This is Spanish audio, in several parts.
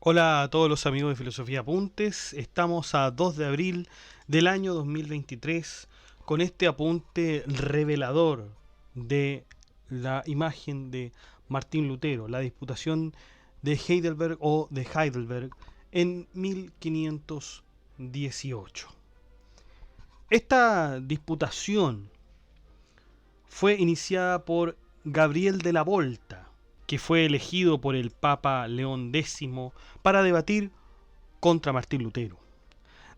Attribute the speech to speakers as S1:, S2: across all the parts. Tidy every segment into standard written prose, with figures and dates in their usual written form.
S1: Hola a todos los amigos de Filosofía Apuntes, estamos a 2 de abril del año 2023 con este apunte revelador de la imagen de Martín Lutero, la disputación de Heidelberg o de Heidelberg en 1518. Esta disputación fue iniciada por Gabriel de la Volta, que fue elegido por el Papa León X para debatir contra Martín Lutero.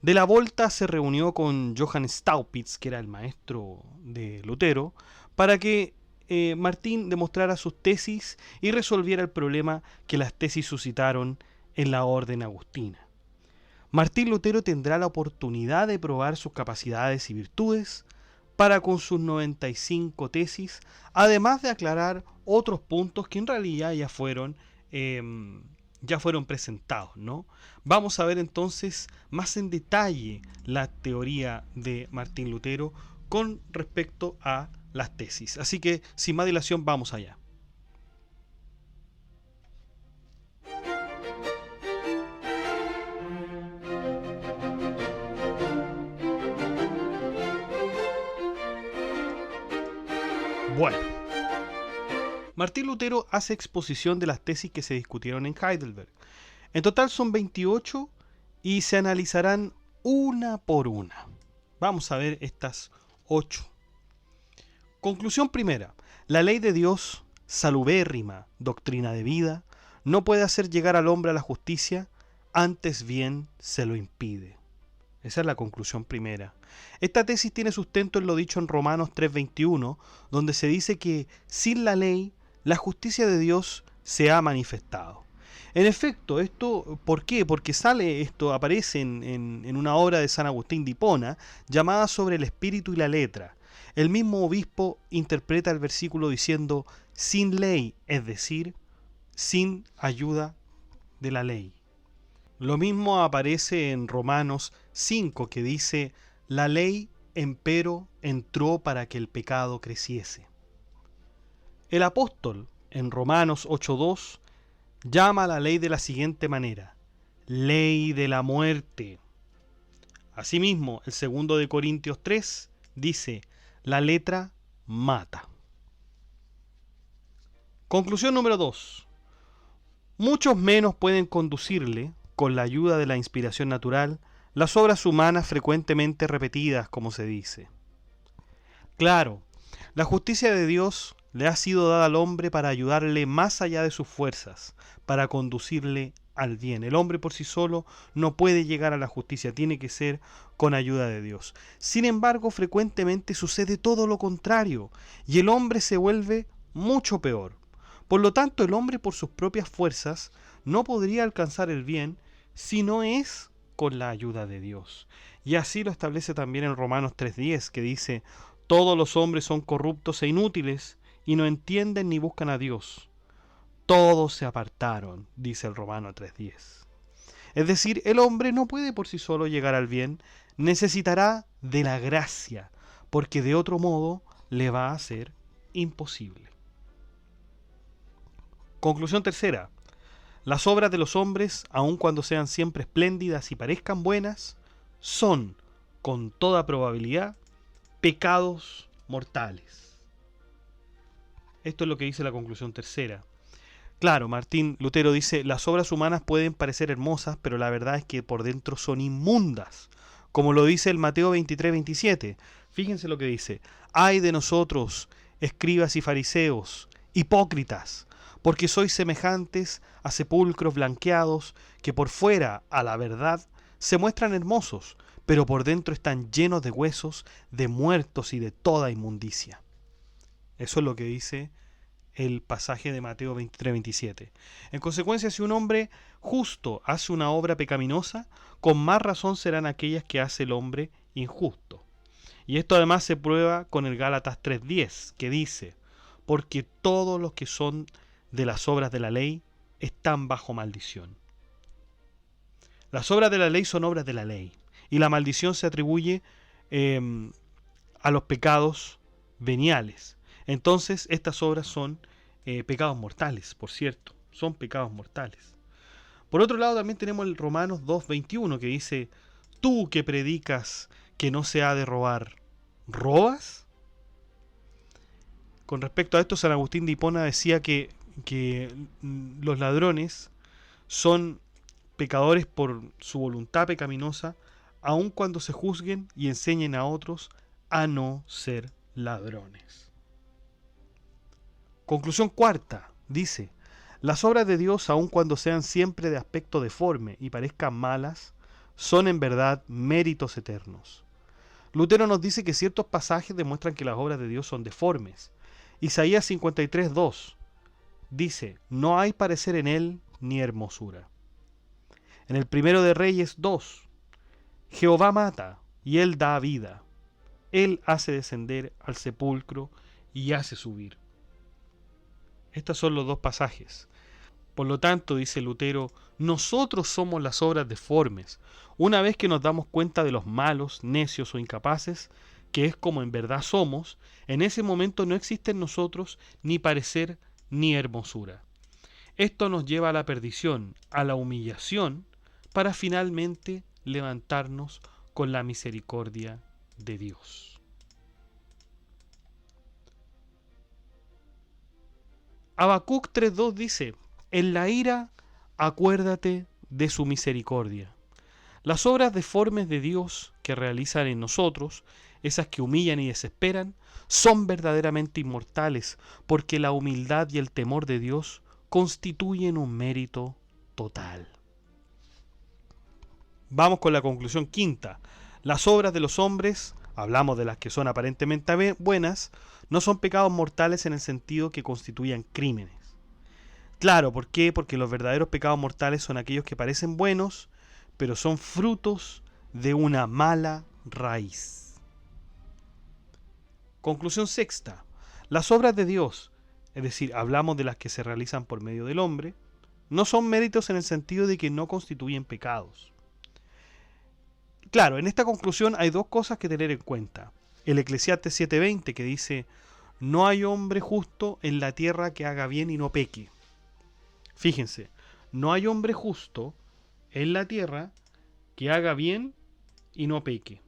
S1: De la Volta se reunió con Johann Staupitz, que era el maestro de Lutero, para que Martín demostrara sus tesis y resolviera el problema que las tesis suscitaron en la orden agustina. Martín Lutero tendrá la oportunidad de probar sus capacidades y virtudes para con sus 95 tesis, además de aclarar otros puntos que en realidad ya fueron presentados, ¿no? Vamos a ver entonces más en detalle la teoría de Martín Lutero con respecto a las tesis. Así que, sin más dilación, vamos allá. Bueno, Martín Lutero hace exposición de las tesis que se discutieron en Heidelberg. En total son 28 y se analizarán una por una. Vamos a ver estas 8. Conclusión primera. La ley de Dios, salubérrima doctrina de vida, no puede hacer llegar al hombre a la justicia, antes bien se lo impide. Esa es la conclusión primera. Esta tesis tiene sustento en lo dicho en Romanos 3:21, donde se dice que sin la ley, la justicia de Dios se ha manifestado. En efecto, esto, ¿por qué? Porque aparece en una obra de San Agustín de Hipona, llamada Sobre el espíritu y la letra. El mismo obispo interpreta el versículo diciendo, sin ley, es decir, sin ayuda de la ley. Lo mismo aparece en Romanos 5, que dice, la ley, empero, entró para que el pecado creciese. El apóstol, en Romanos 8:2, llama a la ley de la siguiente manera, ley de la muerte. Asimismo, el 2 de Corintios 3 dice, la letra mata. Conclusión número 2. Muchos menos pueden conducirle, con la ayuda de la inspiración natural, las obras humanas frecuentemente repetidas, como se dice. Claro, la justicia de Dios le ha sido dada al hombre para ayudarle más allá de sus fuerzas, para conducirle al bien. El hombre por sí solo no puede llegar a la justicia, tiene que ser con ayuda de Dios. Sin embargo, frecuentemente sucede todo lo contrario, y el hombre se vuelve mucho peor. Por lo tanto, el hombre por sus propias fuerzas no podría alcanzar el bien si no es con la ayuda de Dios. Y así lo establece también en Romanos 3:10, que dice, todos los hombres son corruptos e inútiles, y no entienden ni buscan a Dios. Todos se apartaron, dice el Romano 3:10. Es decir, el hombre no puede por sí solo llegar al bien, necesitará de la gracia, porque de otro modo le va a ser imposible. Conclusión tercera. Las obras de los hombres, aun cuando sean siempre espléndidas y parezcan buenas, son, con toda probabilidad, pecados mortales. Esto es lo que dice la conclusión tercera. Claro, Martín Lutero dice, las obras humanas pueden parecer hermosas, pero la verdad es que por dentro son inmundas, como lo dice el Mateo 23:27. Fíjense lo que dice, ay de nosotros, escribas y fariseos, hipócritas, porque sois semejantes a sepulcros blanqueados, que por fuera, a la verdad, se muestran hermosos, pero por dentro están llenos de huesos, de muertos y de toda inmundicia. Eso es lo que dice el pasaje de Mateo 23:27. En consecuencia, si un hombre justo hace una obra pecaminosa, con más razón serán aquellas que hace el hombre injusto. Y esto además se prueba con el Gálatas 3:10, que dice, porque todos los que son de las obras de la ley están bajo maldición. Las obras de la ley son obras de la ley, y la maldición se atribuye a los pecados veniales. Entonces, estas obras son pecados mortales, por cierto, son pecados mortales. Por otro lado, también tenemos el Romanos 2:21 que dice: tú que predicas que no se ha de robar, ¿robas? Con respecto a esto, San Agustín de Hipona decía que los ladrones son pecadores por su voluntad pecaminosa, aun cuando se juzguen y enseñen a otros a no ser ladrones. Conclusión cuarta, dice: las obras de Dios, aun cuando sean siempre de aspecto deforme y parezcan malas, son en verdad méritos eternos. Lutero nos dice que ciertos pasajes demuestran que las obras de Dios son deformes. Isaías 53:2 dice: no hay parecer en él ni hermosura. En el primero de Reyes 2, Jehová mata y él da vida. Él hace descender al sepulcro y hace subir. Estos son los dos pasajes. Por lo tanto, dice Lutero, nosotros somos las obras deformes. Una vez que nos damos cuenta de los malos, necios o incapaces, que es como en verdad somos, en ese momento no existe en nosotros ni parecer ni hermosura. Esto nos lleva a la perdición, a la humillación, para finalmente levantarnos con la misericordia de Dios. Habacuc 3:2 dice: en la ira acuérdate de su misericordia. Las obras deformes de Dios que realizan en nosotros, esas que humillan y desesperan, son verdaderamente inmortales, porque la humildad y el temor de Dios constituyen un mérito total. Vamos con la conclusión quinta. Las obras de los hombres, hablamos de las que son aparentemente buenas, no son pecados mortales en el sentido que constituyan crímenes. Claro, ¿por qué? Porque los verdaderos pecados mortales son aquellos que parecen buenos, pero son frutos de una mala raíz. Conclusión sexta. Las obras de Dios, es decir, hablamos de las que se realizan por medio del hombre, no son méritos en el sentido de que no constituyen pecados. Claro, en esta conclusión hay dos cosas que tener en cuenta. El Eclesiastés 7:20 que dice: no hay hombre justo en la tierra que haga bien y no peque. Fíjense, no hay hombre justo en la tierra que haga bien y no peque.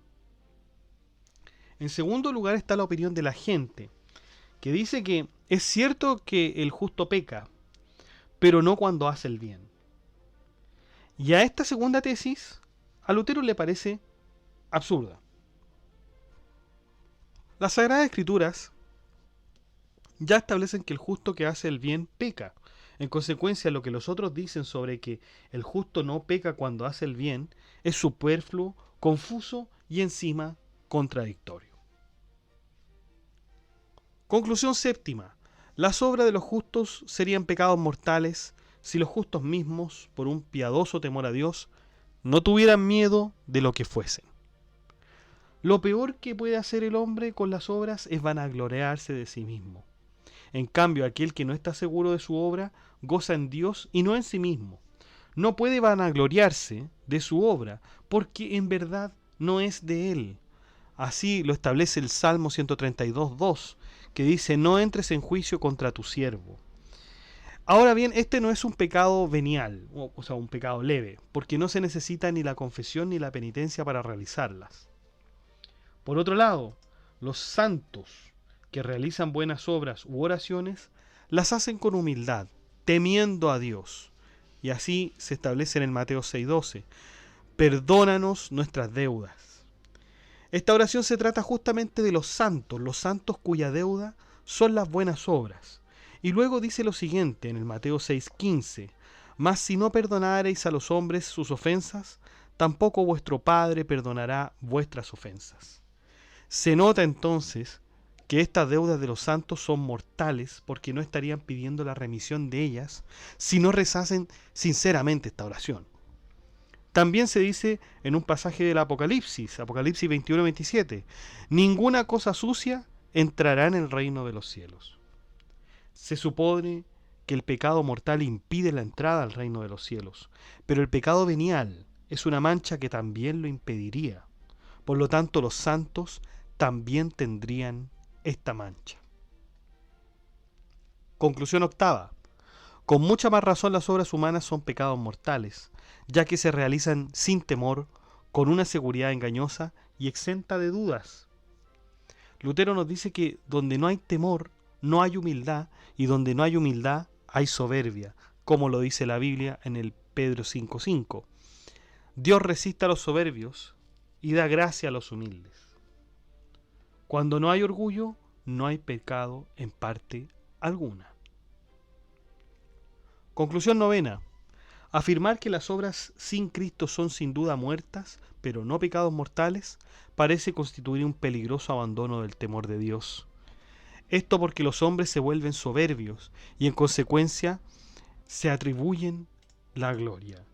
S1: En segundo lugar está la opinión de la gente, que dice que es cierto que el justo peca, pero no cuando hace el bien. Y a esta segunda tesis, a Lutero le parece absurda. Las Sagradas Escrituras ya establecen que el justo que hace el bien peca. En consecuencia, lo que los otros dicen sobre que el justo no peca cuando hace el bien es superfluo, confuso y encima contradictorio. Conclusión séptima. Las obras de los justos serían pecados mortales si los justos mismos, por un piadoso temor a Dios, no tuvieran miedo de lo que fuesen. Lo peor que puede hacer el hombre con las obras es vanagloriarse de sí mismo. En cambio, aquel que no está seguro de su obra goza en Dios y no en sí mismo. No puede vanagloriarse de su obra porque en verdad no es de él. Así lo establece el Salmo 132:2, que dice: no entres en juicio contra tu siervo. Ahora bien, este no es un pecado venial, o sea, un pecado leve, porque no se necesita ni la confesión ni la penitencia para realizarlas. Por otro lado, los santos que realizan buenas obras u oraciones, las hacen con humildad, temiendo a Dios. Y así se establece en el Mateo 6:12: perdónanos nuestras deudas. Esta oración se trata justamente de los santos cuya deuda son las buenas obras. Y luego dice lo siguiente en el Mateo 6:15: mas si no perdonareis a los hombres sus ofensas, tampoco vuestro Padre perdonará vuestras ofensas. Se nota entonces que estas deudas de los santos son mortales porque no estarían pidiendo la remisión de ellas si no rezasen sinceramente esta oración. También se dice en un pasaje del Apocalipsis 21:27, ninguna cosa sucia entrará en el reino de los cielos. Se supone que el pecado mortal impide la entrada al reino de los cielos, pero el pecado venial es una mancha que también lo impediría. Por lo tanto, los santos también tendrían esta mancha. Conclusión octava. Con mucha más razón las obras humanas son pecados mortales, ya que se realizan sin temor, con una seguridad engañosa y exenta de dudas. Lutero nos dice que donde no hay temor, no hay humildad, y donde no hay humildad, hay soberbia, como lo dice la Biblia en el Pedro 5:5. Dios resiste a los soberbios y da gracia a los humildes. Cuando no hay orgullo, no hay pecado en parte alguna. Conclusión novena. Afirmar que las obras sin Cristo son sin duda muertas, pero no pecados mortales, parece constituir un peligroso abandono del temor de Dios. Esto porque los hombres se vuelven soberbios y en consecuencia se atribuyen la gloria.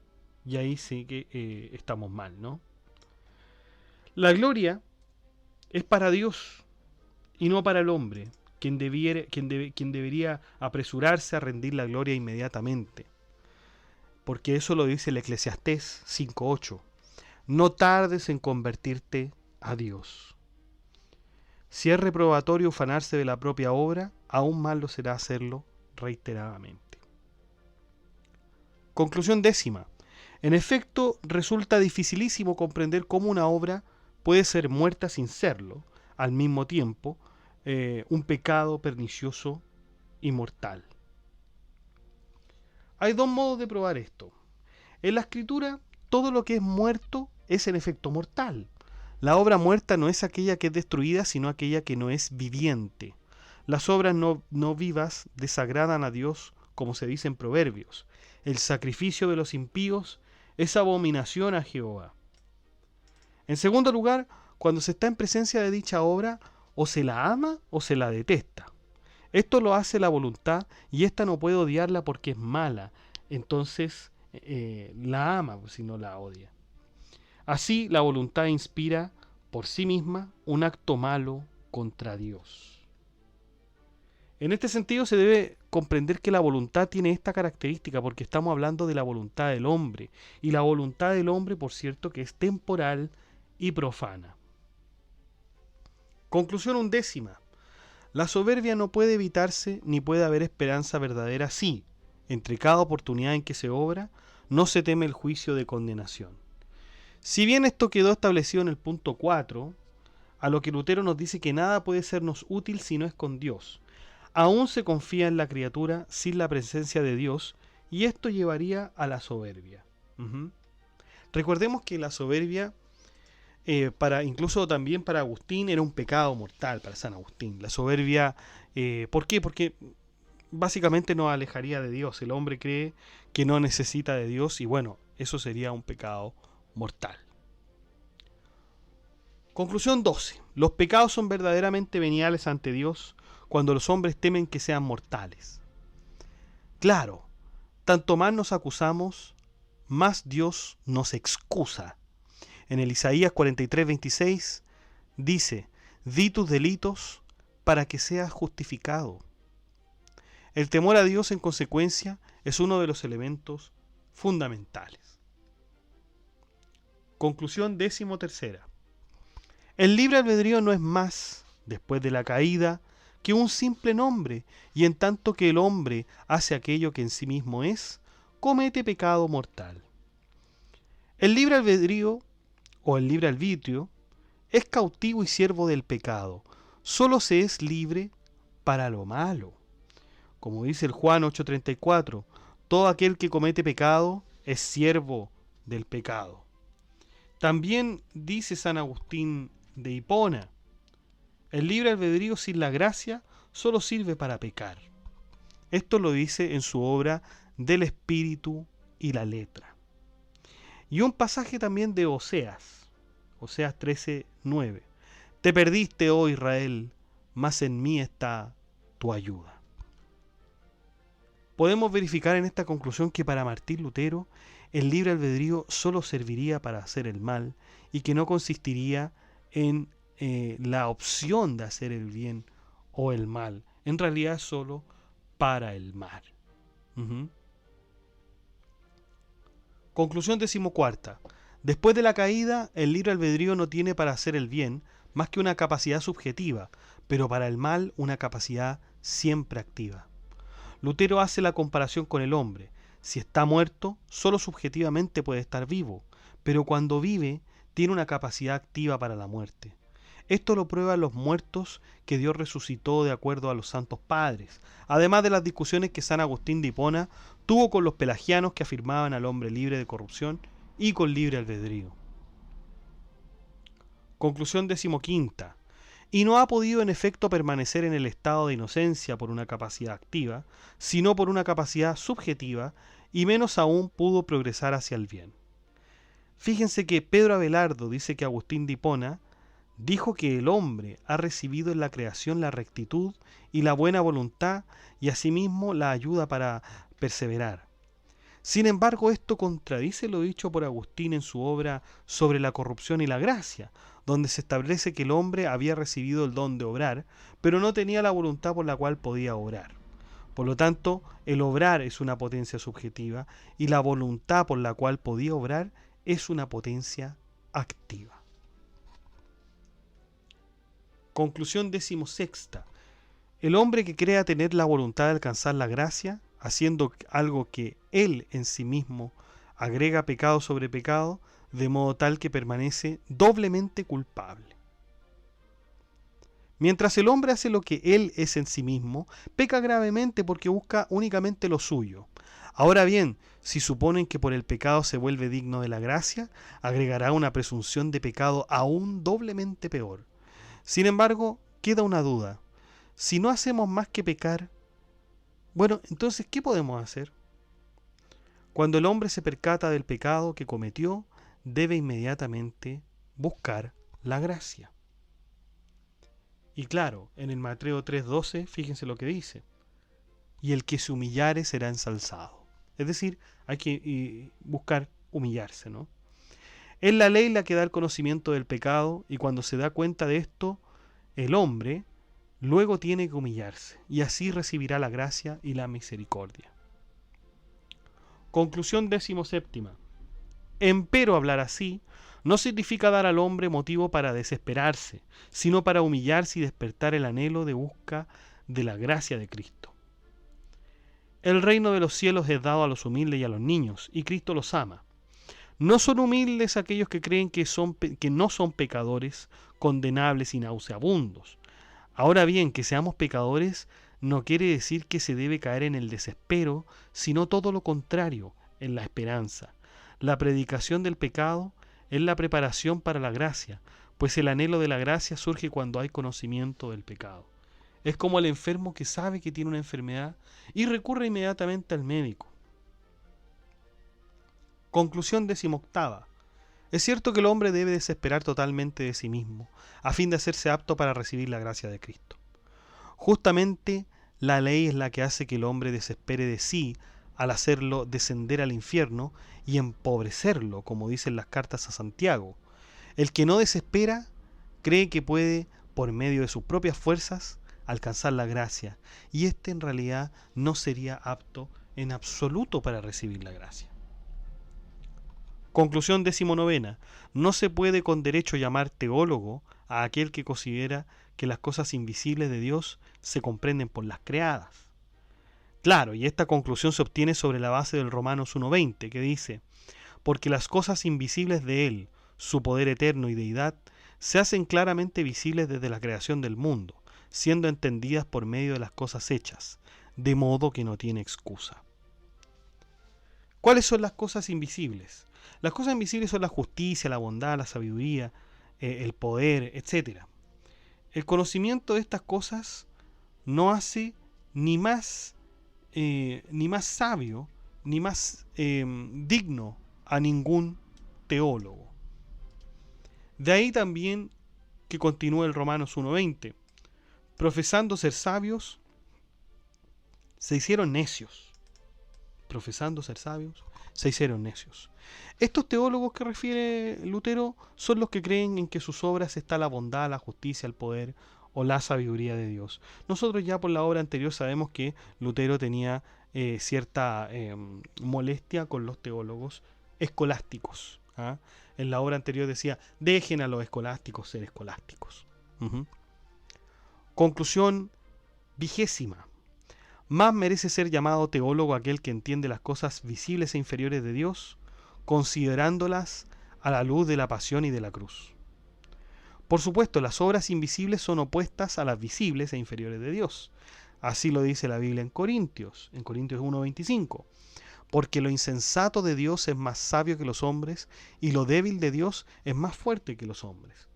S1: Y ahí sí que estamos mal, ¿no? La gloria es para Dios y no para el hombre, quien debería apresurarse a rendir la gloria inmediatamente. Porque eso lo dice el Eclesiastés 5:8. No tardes en convertirte a Dios. Si es reprobatorio ufanarse de la propia obra, aún más lo será hacerlo reiteradamente. Conclusión décima. En efecto, resulta dificilísimo comprender cómo una obra puede ser muerta sin serlo, al mismo tiempo, un pecado pernicioso y mortal. Hay dos modos de probar esto. En la Escritura, todo lo que es muerto es en efecto mortal. La obra muerta no es aquella que es destruida, sino aquella que no es viviente. Las obras no vivas desagradan a Dios, como se dice en Proverbios. El sacrificio de los impíos es abominación a Jehová. En segundo lugar, cuando se está en presencia de dicha obra, o se la ama o se la detesta. Esto lo hace la voluntad y ésta no puede odiarla porque es mala. Entonces la ama si no la odia. Así la voluntad inspira por sí misma un acto malo contra Dios. En este sentido se debe comprender que la voluntad tiene esta característica porque estamos hablando de la voluntad del hombre. Y la voluntad del hombre, por cierto, que es temporal y profana. Conclusión undécima. La soberbia no puede evitarse ni puede haber esperanza verdadera si, entre cada oportunidad en que se obra, no se teme el juicio de condenación. Si bien esto quedó establecido en el punto 4, a lo que Lutero nos dice que nada puede sernos útil si no es con Dios. Aún se confía en la criatura sin la presencia de Dios y esto llevaría a la soberbia. Recordemos que la soberbia, incluso también para Agustín, era un pecado mortal para San Agustín. La soberbia, ¿por qué? Porque básicamente nos alejaría de Dios. El hombre cree que no necesita de Dios y bueno, eso sería un pecado mortal. Conclusión 12. Los pecados son verdaderamente veniales ante Dios cuando los hombres temen que sean mortales. Claro, tanto más nos acusamos, más Dios nos excusa. En el Isaías 43:26 dice, di tus delitos para que seas justificado. El temor a Dios, en consecuencia, es uno de los elementos fundamentales. Conclusión 13. El libre albedrío no es más, después de la caída, que un simple nombre, y en tanto que el hombre hace aquello que en sí mismo es, comete pecado mortal. El libre albedrío, o el libre arbitrio, es cautivo y siervo del pecado. Solo se es libre para lo malo. Como dice el Juan 8:34, todo aquel que comete pecado es siervo del pecado. También dice San Agustín de Hipona, el libre albedrío sin la gracia solo sirve para pecar. Esto lo dice en su obra Del Espíritu y la Letra. Y un pasaje también de Oseas 13:9. Te perdiste, oh Israel, mas en mí está tu ayuda. Podemos verificar en esta conclusión que para Martín Lutero el libre albedrío solo serviría para hacer el mal y que no consistiría en la opción de hacer el bien o el mal. En realidad solo para el mal. Ujú. Conclusión decimocuarta. Después de la caída, el libre albedrío no tiene para hacer el bien más que una capacidad subjetiva, pero para el mal una capacidad siempre activa. Lutero hace la comparación con el hombre. Si está muerto, solo subjetivamente puede estar vivo, pero cuando vive, tiene una capacidad activa para la muerte. Esto lo prueban los muertos que Dios resucitó de acuerdo a los santos padres, además de las discusiones que San Agustín de Hipona tuvo con los pelagianos que afirmaban al hombre libre de corrupción y con libre albedrío. Conclusión decimoquinta. Y no ha podido en efecto permanecer en el estado de inocencia por una capacidad activa, sino por una capacidad subjetiva, y menos aún pudo progresar hacia el bien. Fíjense que Pedro Abelardo dice que Agustín de Hipona dijo que el hombre ha recibido en la creación la rectitud y la buena voluntad y asimismo la ayuda para perseverar. Sin embargo, esto contradice lo dicho por Agustín en su obra sobre la corrupción y la gracia, donde se establece que el hombre había recibido el don de obrar, pero no tenía la voluntad por la cual podía obrar. Por lo tanto, el obrar es una potencia subjetiva y la voluntad por la cual podía obrar es una potencia activa. Conclusión decimosexta. El hombre que crea tener la voluntad de alcanzar la gracia, haciendo algo que él en sí mismo agrega pecado sobre pecado, de modo tal que permanece doblemente culpable. Mientras el hombre hace lo que él es en sí mismo, peca gravemente porque busca únicamente lo suyo. Ahora bien, si suponen que por el pecado se vuelve digno de la gracia, agregará una presunción de pecado aún doblemente peor. Sin embargo, queda una duda. Si no hacemos más que pecar, bueno, entonces, ¿qué podemos hacer? Cuando el hombre se percata del pecado que cometió, debe inmediatamente buscar la gracia. Y claro, en el Mateo 3:12, fíjense lo que dice. Y el que se humillare será ensalzado. Es decir, hay que buscar humillarse, ¿no? Es la ley la que da el conocimiento del pecado y cuando se da cuenta de esto, el hombre luego tiene que humillarse y así recibirá la gracia y la misericordia. Conclusión decimoséptima. Empero hablar así no significa dar al hombre motivo para desesperarse, sino para humillarse y despertar el anhelo de busca de la gracia de Cristo. El reino de los cielos es dado a los humildes y a los niños, y Cristo los ama. No son humildes aquellos que creen que no son pecadores, condenables y nauseabundos. Ahora bien, que seamos pecadores no quiere decir que se debe caer en el desespero, sino todo lo contrario, en la esperanza. La predicación del pecado es la preparación para la gracia, pues el anhelo de la gracia surge cuando hay conocimiento del pecado. Es como el enfermo que sabe que tiene una enfermedad y recurre inmediatamente al médico. Conclusión decimoctava. Es cierto que el hombre debe desesperar totalmente de sí mismo, a fin de hacerse apto para recibir la gracia de Cristo. Justamente la ley es la que hace que el hombre desespere de sí al hacerlo descender al infierno y empobrecerlo, como dicen las cartas a Santiago. El que no desespera cree que puede, por medio de sus propias fuerzas, alcanzar la gracia, y éste en realidad no sería apto en absoluto para recibir la gracia. Conclusión decimonovena. No se puede con derecho llamar teólogo a aquel que considera que las cosas invisibles de Dios se comprenden por las creadas. Claro, y esta conclusión se obtiene sobre la base del Romanos 1:20, que dice: porque las cosas invisibles de Él, su poder eterno y deidad, se hacen claramente visibles desde la creación del mundo, siendo entendidas por medio de las cosas hechas, de modo que no tiene excusa. ¿Cuáles son las cosas invisibles? Las cosas invisibles son la justicia, la bondad, la sabiduría, el poder, etc. El conocimiento de estas cosas no hace ni más sabio, ni más digno a ningún teólogo. De ahí también que continúa el Romanos 1:20. Profesando ser sabios, se hicieron necios. Profesando ser sabios, se hicieron necios. Estos teólogos que refiere Lutero son los que creen en que sus obras está la bondad, la justicia, el poder o la sabiduría de Dios. Nosotros ya por la obra anterior sabemos que Lutero tenía cierta molestia con los teólogos escolásticos. ¿Ah? En la obra anterior decía, dejen a los escolásticos ser escolásticos. Ujú. Conclusión 20. Más merece ser llamado teólogo aquel que entiende las cosas visibles e inferiores de Dios, considerándolas a la luz de la pasión y de la cruz. Por supuesto, las obras invisibles son opuestas a las visibles e inferiores de Dios. Así lo dice la Biblia en Corintios 1:25. Porque lo insensato de Dios es más sabio que los hombres, y lo débil de Dios es más fuerte que los hombres.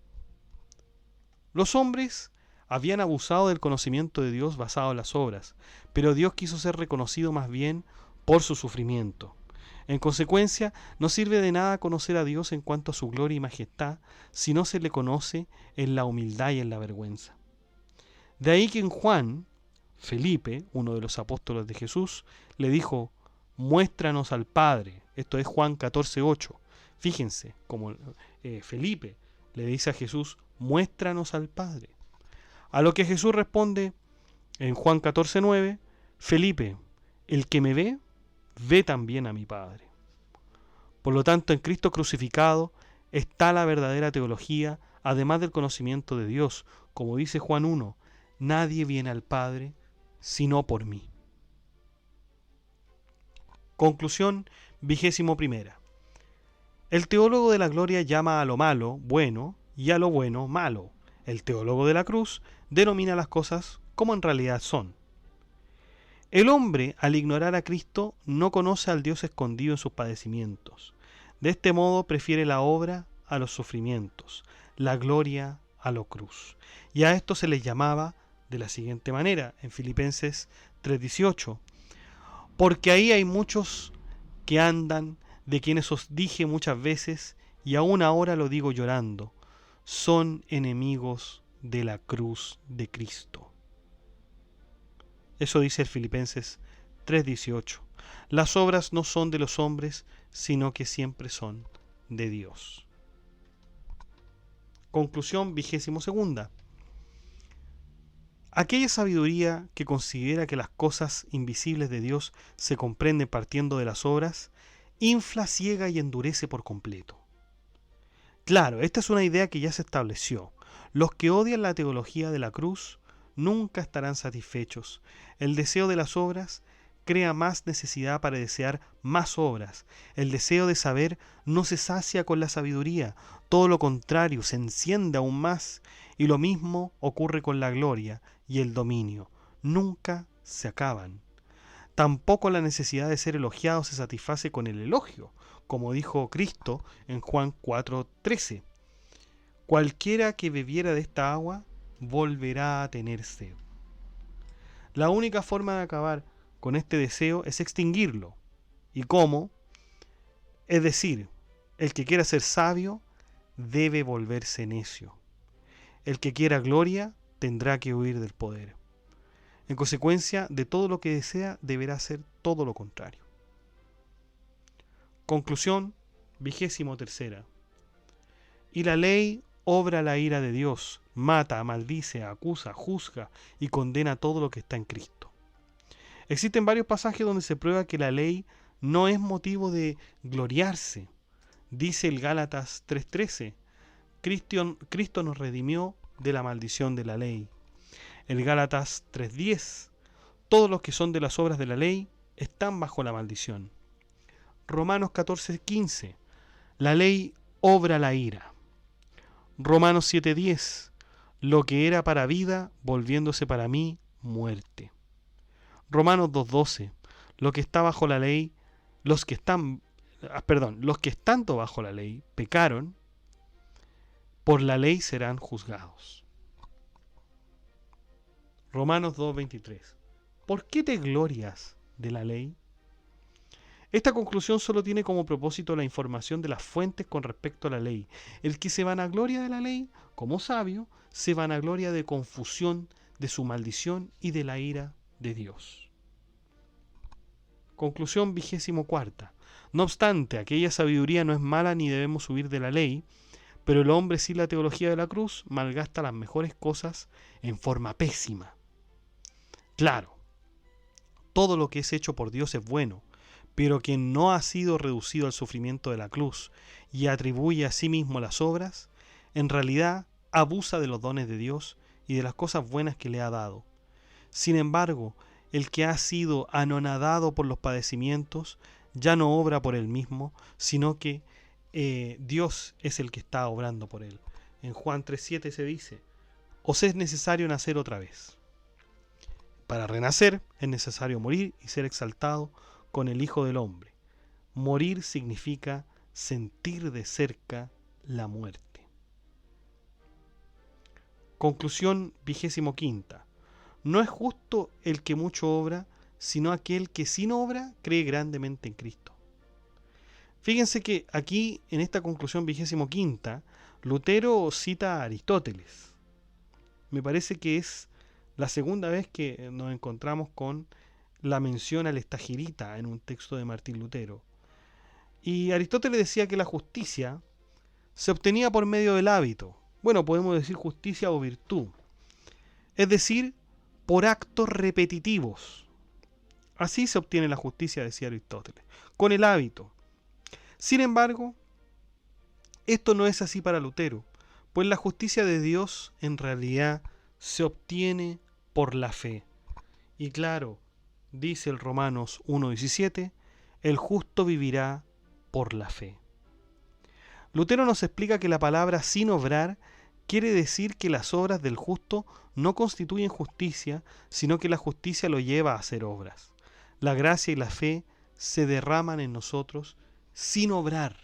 S1: Los hombres habían abusado del conocimiento de Dios basado en las obras, pero Dios quiso ser reconocido más bien por su sufrimiento. En consecuencia, no sirve de nada conocer a Dios en cuanto a su gloria y majestad si no se le conoce en la humildad y en la vergüenza. De ahí que en Juan, Felipe, uno de los apóstoles de Jesús, le dijo, muéstranos al Padre. Esto es Juan 14:8. Fíjense, como Felipe le dice a Jesús, muéstranos al Padre. A lo que Jesús responde en Juan 14:9, Felipe, el que me ve, ve también a mi Padre. Por lo tanto, en Cristo crucificado está la verdadera teología, además del conocimiento de Dios. Como dice Juan 1, nadie viene al Padre sino por mí. Conclusión 21. El teólogo de la gloria llama a lo malo bueno y a lo bueno malo. El teólogo de la cruz denomina las cosas como en realidad son. El hombre, al ignorar a Cristo, no conoce al Dios escondido en sus padecimientos. De este modo prefiere la obra a los sufrimientos, la gloria a la cruz. Y a esto se les llamaba de la siguiente manera, en Filipenses 3:18. Porque ahí hay muchos que andan, de quienes os dije muchas veces, y aún ahora lo digo llorando, son enemigos de la cruz de Cristo. Eso dice el Filipenses 3:18. Las obras no son de los hombres, sino que siempre son de Dios. Conclusión 22. Aquella sabiduría que considera que las cosas invisibles de Dios se comprenden partiendo de las obras, infla, ciega y endurece por completo. Claro, esta es una idea que ya se estableció. Los que odian la teología de la cruz nunca estarán satisfechos. El deseo de las obras crea más necesidad para desear más obras. El deseo de saber no se sacia con la sabiduría, todo lo contrario, se enciende aún más. Y lo mismo ocurre con la gloria y el dominio. Nunca se acaban. Tampoco la necesidad de ser elogiado se satisface con el elogio, como dijo Cristo en Juan 4:13. Cualquiera que bebiera de esta agua volverá a tener sed. La única forma de acabar con este deseo es extinguirlo. ¿Y cómo? Es decir, el que quiera ser sabio debe volverse necio. El que quiera gloria tendrá que huir del poder. En consecuencia, de todo lo que desea deberá hacer todo lo contrario. Conclusión 23. Y la ley obra la ira de Dios, mata, maldice, acusa, juzga y condena todo lo que está en Cristo. Existen varios pasajes donde se prueba que la ley no es motivo de gloriarse. Dice el Gálatas 3:13, Cristo nos redimió de la maldición de la ley. El Gálatas 3:10, todos los que son de las obras de la ley están bajo la maldición. Romanos 14:15, la ley obra la ira. Romanos 7:10, lo que era para vida volviéndose para mí muerte. Romanos 2:12, lo que está bajo la ley, los que estando bajo la ley pecaron, por la ley serán juzgados. Romanos 2:23, ¿por qué te glorias de la ley? Esta conclusión solo tiene como propósito la información de las fuentes con respecto a la ley. El que se vanagloria de la ley, como sabio, se vanagloria de confusión, de su maldición y de la ira de Dios. Conclusión 24. No obstante, aquella sabiduría no es mala ni debemos huir de la ley, pero el hombre sin la teología de la cruz malgasta las mejores cosas en forma pésima. Claro, todo lo que es hecho por Dios es bueno, pero quien no ha sido reducido al sufrimiento de la cruz y atribuye a sí mismo las obras, en realidad abusa de los dones de Dios y de las cosas buenas que le ha dado. Sin embargo, el que ha sido anonadado por los padecimientos ya no obra por él mismo, sino que Dios es el que está obrando por él. En Juan 3:7 se dice: os es necesario nacer otra vez. Para renacer es necesario morir y ser exaltado con el Hijo del Hombre. Morir significa sentir de cerca la muerte. Conclusión 25. No es justo el que mucho obra, sino aquel que sin obra cree grandemente en Cristo. Fíjense que aquí, en esta conclusión 25, Lutero cita a Aristóteles. Me parece que es la segunda vez que nos encontramos con la mención al estagirita en un texto de Martín Lutero. Y Aristóteles decía que la justicia se obtenía por medio del hábito. Bueno, podemos decir justicia o virtud. Es decir, por actos repetitivos. Así se obtiene la justicia, decía Aristóteles, con el hábito. Sin embargo, esto no es así para Lutero, pues la justicia de Dios en realidad se obtiene por la fe. Y claro, dice el Romanos 1:17, el justo vivirá por la fe. Lutero nos explica que la palabra sin obrar quiere decir que las obras del justo no constituyen justicia, sino que la justicia lo lleva a hacer obras. La gracia y la fe se derraman en nosotros sin obrar.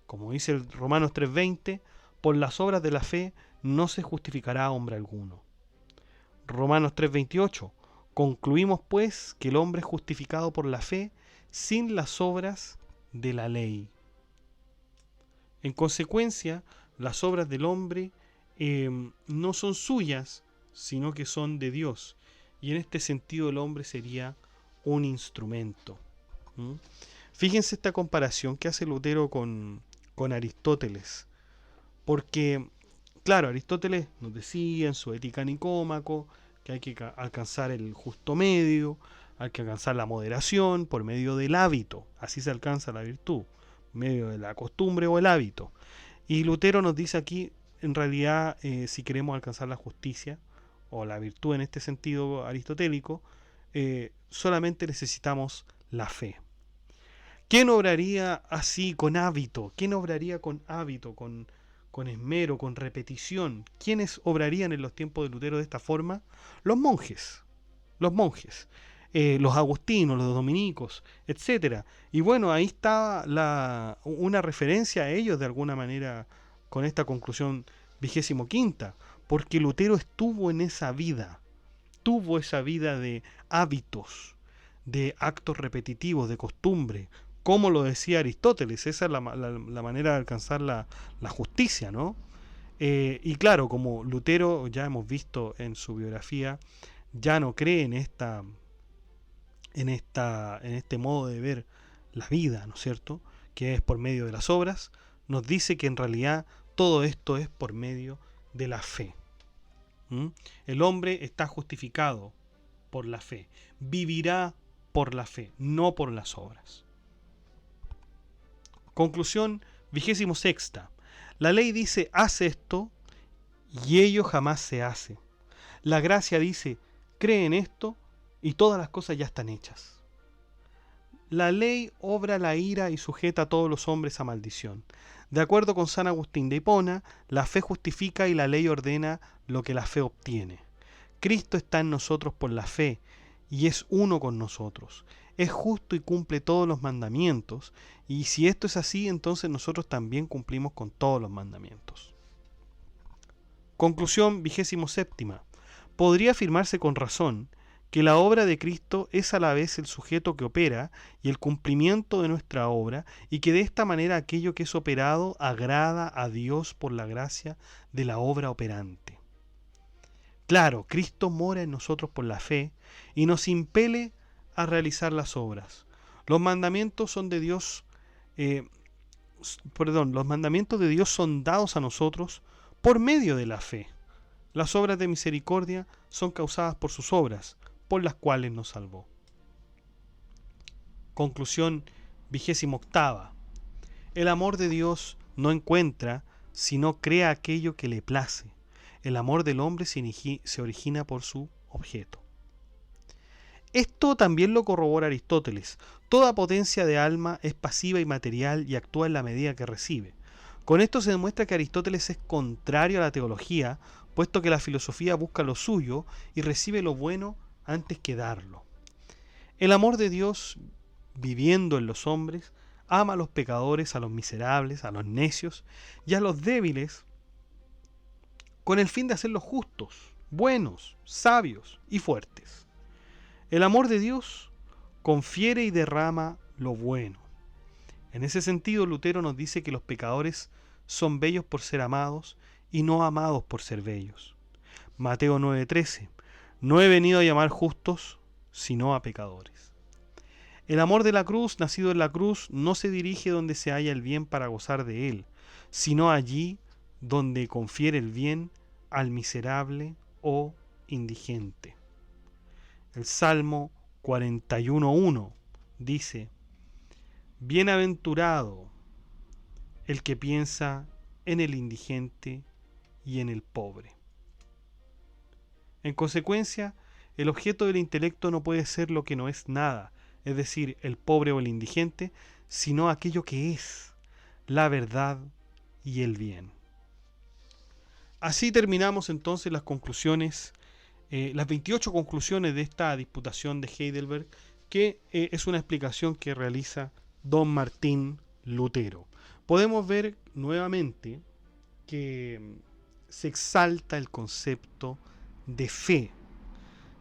S1: Como dice el Romanos 3:20, por las obras de la fe no se justificará hombre alguno. Romanos 3:28, concluimos pues que el hombre es justificado por la fe sin las obras de la ley. En consecuencia, las obras del hombre no son suyas, sino que son de Dios. Y en este sentido el hombre sería un instrumento. Fíjense esta comparación que hace Lutero con Aristóteles. Porque, claro, Aristóteles nos decía en su Ética Nicómaco que hay que alcanzar el justo medio, hay que alcanzar la moderación por medio del hábito. Así se alcanza la virtud, medio de la costumbre o el hábito. Y Lutero nos dice aquí, en realidad, si queremos alcanzar la justicia o la virtud en este sentido aristotélico, solamente necesitamos la fe. ¿Quién obraría así con hábito? ¿Quién obraría con hábito, con esmero, con repetición? ¿Quiénes obrarían en los tiempos de Lutero de esta forma? Los monjes. Los agustinos, los dominicos, etc. Y bueno, ahí está una referencia a ellos de alguna manera con esta conclusión 25, porque Lutero estuvo en esa vida, tuvo esa vida de hábitos, de actos repetitivos, de costumbre, como lo decía Aristóteles. Esa es la manera de alcanzar la justicia, ¿no? Y claro, como Lutero, ya hemos visto en su biografía, ya no cree en este modo de ver la vida, ¿no es cierto?, que es por medio de las obras. Nos dice que en realidad todo esto es por medio de la fe. El hombre está justificado por la fe, vivirá por la fe, no por las obras. Conclusión 26. La ley dice, haz esto, y ello jamás se hace. La gracia dice, cree en esto, y todas las cosas ya están hechas. La ley obra la ira y sujeta a todos los hombres a maldición. De acuerdo con San Agustín de Hipona, la fe justifica y la ley ordena lo que la fe obtiene. Cristo está en nosotros por la fe, y es uno con nosotros. Es justo y cumple todos los mandamientos, y si esto es así, entonces nosotros también cumplimos con todos los mandamientos. Conclusión 27. Podría afirmarse con razón que la obra de Cristo es a la vez el sujeto que opera y el cumplimiento de nuestra obra, y que de esta manera aquello que es operado agrada a Dios por la gracia de la obra operante. Claro, Cristo mora en nosotros por la fe y nos impele a realizar las obras. Los mandamientos son de Dios, los mandamientos de Dios son dados a nosotros por medio de la fe. Las obras de misericordia son causadas por sus obras, por las cuales nos salvó. Conclusión 28. El amor de Dios no encuentra, sino crea aquello que le place. El amor del hombre se origina por su objeto. Esto también lo corrobora Aristóteles. Toda potencia de alma es pasiva y material y actúa en la medida que recibe. Con esto se demuestra que Aristóteles es contrario a la teología, puesto que la filosofía busca lo suyo y recibe lo bueno antes que darlo. El amor de Dios, viviendo en los hombres, ama a los pecadores, a los miserables, a los necios y a los débiles, con el fin de hacerlos justos, buenos, sabios y fuertes. El amor de Dios confiere y derrama lo bueno. En ese sentido, Lutero nos dice que los pecadores son bellos por ser amados y no amados por ser bellos. Mateo 9:13. No he venido a llamar justos, sino a pecadores. El amor de la cruz, nacido en la cruz, no se dirige donde se halla el bien para gozar de él, sino allí donde confiere el bien al miserable o indigente. El Salmo 41:1 dice: Bienaventurado el que piensa en el indigente y en el pobre. En consecuencia, el objeto del intelecto no puede ser lo que no es nada, es decir, el pobre o el indigente, sino aquello que es, la verdad y el bien. Así terminamos entonces las conclusiones, las 28 conclusiones de esta disputación de Heidelberg, que es una explicación que realiza don Martín Lutero. Podemos ver nuevamente que se exalta el concepto de fe,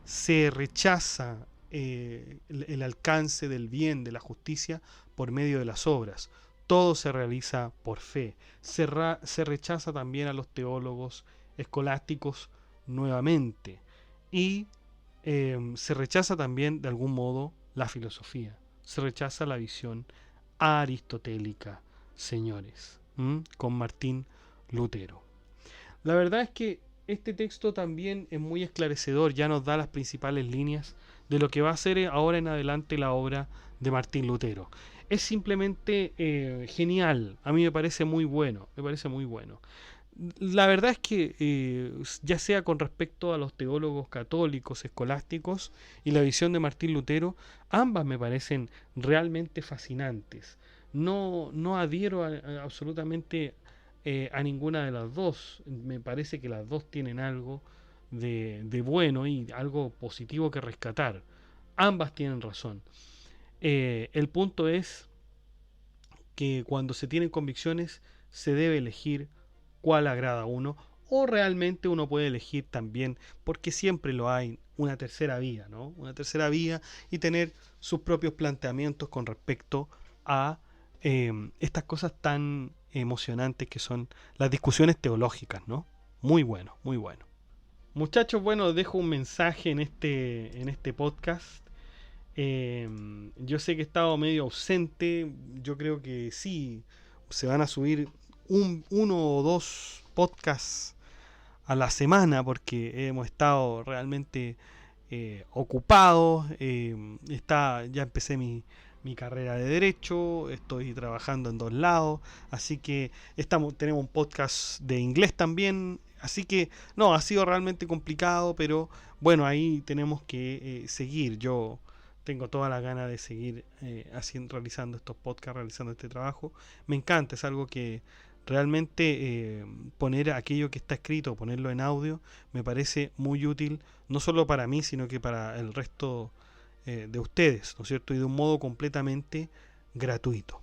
S1: se rechaza el alcance del bien, de la justicia, por medio de las obras. Todo se realiza por fe. Se rechaza también a los teólogos escolásticos nuevamente. Y se rechaza también, de algún modo, la filosofía. Se rechaza la visión aristotélica, señores, con Martín Lutero. La verdad es que este texto también es muy esclarecedor, ya nos da las principales líneas de lo que va a ser ahora en adelante la obra de Martín Lutero. Es simplemente genial, a mí me parece muy bueno, La verdad es que ya sea con respecto a los teólogos católicos, escolásticos y la visión de Martín Lutero, ambas me parecen realmente fascinantes. No adhiero absolutamente a ninguna de las dos. Me parece que las dos tienen algo de bueno y algo positivo que rescatar. Ambas tienen razón. El punto es que cuando se tienen convicciones se debe elegir cuál agrada a uno, o realmente uno puede elegir también, porque siempre lo hay, una tercera vía, ¿no? Una tercera vía y tener sus propios planteamientos con respecto a estas cosas tan emocionantes que son las discusiones teológicas, ¿no? Muy bueno, muy bueno. Muchachos, bueno, dejo un mensaje en este podcast. Yo sé que he estado medio ausente. Yo creo que sí, se van a subir uno o dos podcasts a la semana porque hemos estado realmente ocupados. Ya empecé mi carrera de Derecho, estoy trabajando en 2 lados, así que tenemos un podcast de inglés también, así que no, ha sido realmente complicado, pero bueno, ahí tenemos que seguir. Yo tengo toda la gana de seguir realizando estos podcasts, realizando este trabajo. Me encanta, es algo que realmente poner aquello que está escrito, ponerlo en audio, me parece muy útil, no solo para mí, sino que para el resto de ustedes, ¿no es cierto? Y de un modo completamente gratuito.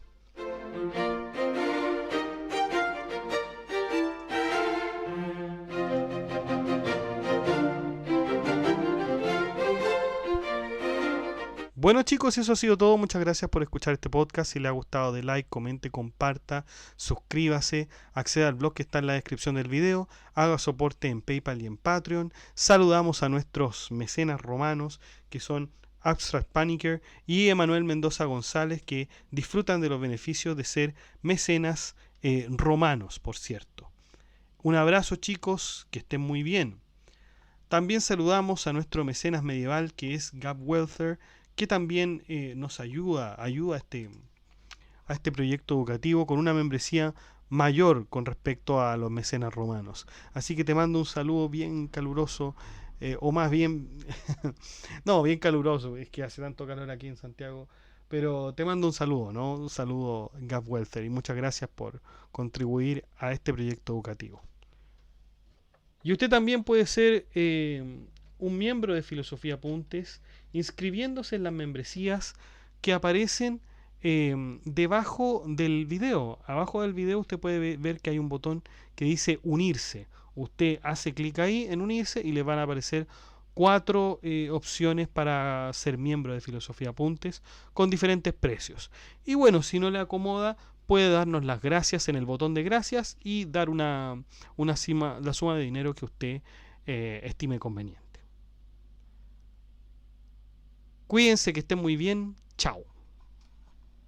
S1: Bueno chicos, eso ha sido todo. Muchas gracias por escuchar este podcast. Si les ha gustado, de like, comente, comparta, suscríbase, acceda al blog que está en la descripción del video, haga soporte en PayPal y en Patreon. Saludamos a nuestros mecenas romanos que son Abstract Panicker y Emanuel Mendoza González, que disfrutan de los beneficios de ser mecenas romanos, por cierto. Un abrazo chicos, que estén muy bien. También saludamos a nuestro mecenas medieval, que es Gab Welther, que también nos ayuda a este proyecto educativo con una membresía mayor con respecto a los mecenas romanos. Así que te mando un saludo bien caluroso, o más bien, no, bien caluroso, es que hace tanto calor aquí en Santiago, pero te mando un saludo, ¿no? Un saludo, Gab Welther, y muchas gracias por contribuir a este proyecto educativo. Y usted también puede ser un miembro de Filosofía Apuntes inscribiéndose en las membresías que aparecen debajo del video. Abajo del video usted puede ver que hay un botón que dice unirse. Usted hace clic ahí en unirse y le van a aparecer cuatro opciones para ser miembro de Filosofía Apuntes con diferentes precios. Y bueno, si no le acomoda, puede darnos las gracias en el botón de gracias y dar la suma de dinero que usted estime conveniente. Cuídense, que estén muy bien. Chao.